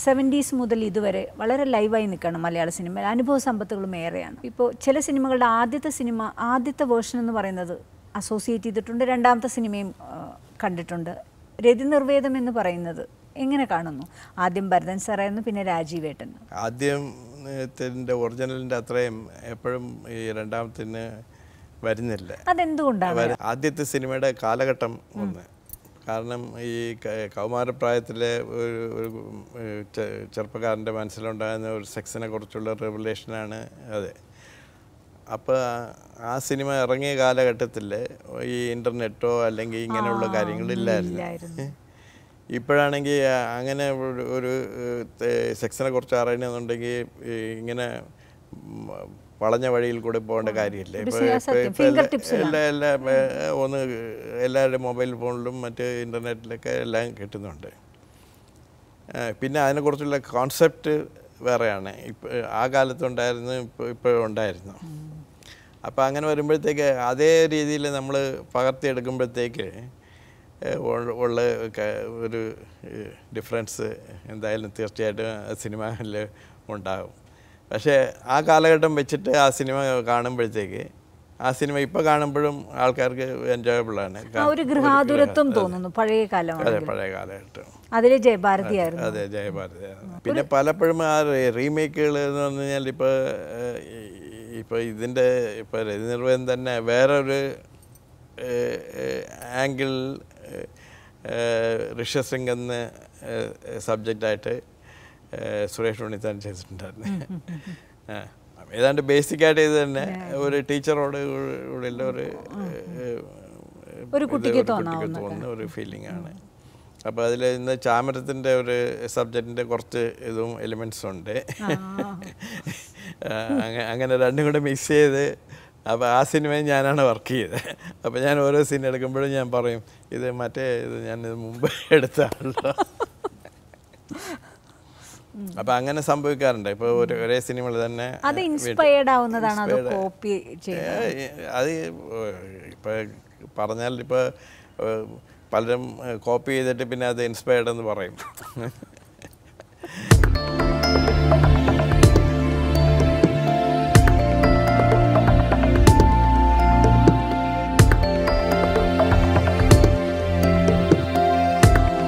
70s മുതൽ ഇതുവരെ വളരെ ലൈവായി നിൽക്കണം മലയാള സിനിമയിൽ. അനുഭവ സമ്പത്തുകളും ഏറെയാണ്. ഇപ്പോൾ ചില സിനിമകളുടെ ആദ്യത്തെ വേർഷൻ എന്ന് പറയുന്നത് അസോസിയേറ്റ് ചെയ്തിട്ടുണ്ട്, രണ്ടാമത്തെ സിനിമയും കണ്ടിട്ടുണ്ട്. രതിനിർവേദം എന്ന് പറയുന്നത് എങ്ങനെ കാണുന്നു? ആദ്യം ഭരതൻ സാറായിരുന്നു, പിന്നെ രാജീവേട്ടൻ. ആദ്യത്തിൻ്റെ ഒറിജിനലിൻ്റെ അത്രയും എപ്പോഴും ഈ രണ്ടാമത്തിന് വരുന്നില്ല. അതെന്തുകൊണ്ടാണ്? ആദ്യത്തെ സിനിമയുടെ കാലഘട്ടം ഒന്ന്, കാരണം ഈ കൗമാരപ്രായത്തിലെ ഒരു ചെറുപ്പക്കാരൻ്റെ മനസ്സിലുണ്ടാകുന്ന ഒരു സെക്സിനെ കുറിച്ചുള്ള റെവലേഷനാണ് അത്. അപ്പോൾ ആ സിനിമ ഇറങ്ങിയ കാലഘട്ടത്തിൽ ഈ ഇൻ്റർനെറ്റോ അല്ലെങ്കിൽ ഇങ്ങനെയുള്ള കാര്യങ്ങളില്ലായിരുന്നു. ഇപ്പോഴാണെങ്കിൽ അങ്ങനെ ഒരു സെക്സിനെ കുറിച്ച് അറിയണമെന്നുണ്ടെങ്കിൽ ഇങ്ങനെ വളഞ്ഞ വഴിയിൽ കൂടെ പോകേണ്ട കാര്യമില്ല. എല്ലാവരുടെ മൊബൈൽ ഫോണിലും മറ്റ് ഇൻ്റർനെറ്റിലൊക്കെ എല്ലാം കിട്ടുന്നുണ്ട്. പിന്നെ അതിനെക്കുറിച്ചുള്ള കോൺസെപ്റ്റ് വേറെയാണ്. ആ കാലത്തുണ്ടായിരുന്നു, ഇപ്പോഴുണ്ടായിരുന്നു. അപ്പോൾ അങ്ങനെ വരുമ്പോഴത്തേക്ക് അതേ രീതിയിൽ നമ്മൾ പകർത്തിയെടുക്കുമ്പോഴത്തേക്ക് ഉള്ള ഒരു ഡിഫറൻസ് എന്തായാലും തീർച്ചയായിട്ടും സിനിമയിൽ ഉണ്ടാകും. പക്ഷേ ആ കാലഘട്ടം വെച്ചിട്ട് ആ സിനിമ കാണുമ്പോഴത്തേക്ക് ആ സിനിമ ഇപ്പോൾ കാണുമ്പോഴും ആൾക്കാർക്ക് എൻജോയബിളാണ്. ഒരു ഗൃഹാതുരത്വം തോന്നുന്നു. പഴയ കാലം, അതെ, പഴയ കാലഘട്ടം. അതിൽ ജയഭാരതിയായിരുന്നു. അതെ, ജയഭാരതിയായിരുന്നു. പിന്നെ പലപ്പോഴും ആ റീമേക്കുകൾ എന്ന് പറഞ്ഞു കഴിഞ്ഞാൽ ഇപ്പോൾ ഇതിൻ്റെ ഇപ്പോൾ രതിനിർവേദം തന്നെ വേറൊരു ആംഗിൾ ഋഷ്യശൃംഗ് എന്ന സബ്ജക്റ്റായിട്ട് സുരേഷ് ഉണ്ണിത്താൻ ചെയ്തിട്ടുണ്ടായിരുന്നു. ഏതാണ്ട് ബേസിക്കായിട്ട് ഇത് തന്നെ ഒരു ടീച്ചറോട് കൂടെയുള്ള ഒരു കുട്ടിക്ക് തോന്നുന്ന ഒരു ഫീലിംഗ് ആണ്. അപ്പോൾ അതിൽ ഇന്ന് ചാമരത്തിൻ്റെ ഒരു സബ്ജക്റ്റിൻ്റെ കുറച്ച് ഇതും എലിമെൻറ്റ്സും ഉണ്ട്. അങ്ങനെ രണ്ടും കൂടെ മിക്സ് ചെയ്ത്, അപ്പോൾ ആ സിനിമയിൽ ഞാനാണ് വർക്ക് ചെയ്തത്. അപ്പോൾ ഞാൻ ഓരോ സീൻ എടുക്കുമ്പോഴും ഞാൻ പറയും, ഇത് ഞാനിത് മുമ്പ് എടുത്താണല്ലോ. അപ്പം അങ്ങനെ സംഭവിക്കാറുണ്ട്. ഇപ്പോൾ ഒരേ സിനിമകൾ തന്നെ അത് ഇൻസ്പയർഡ് ആവുന്നതാണ്, അത് കോപ്പി അത് ഇപ്പോൾ പറഞ്ഞാൽ ഇപ്പോൾ പലരും കോപ്പി ചെയ്തിട്ട് പിന്നെ അത് ഇൻസ്പയർഡ് എന്ന് പറയും.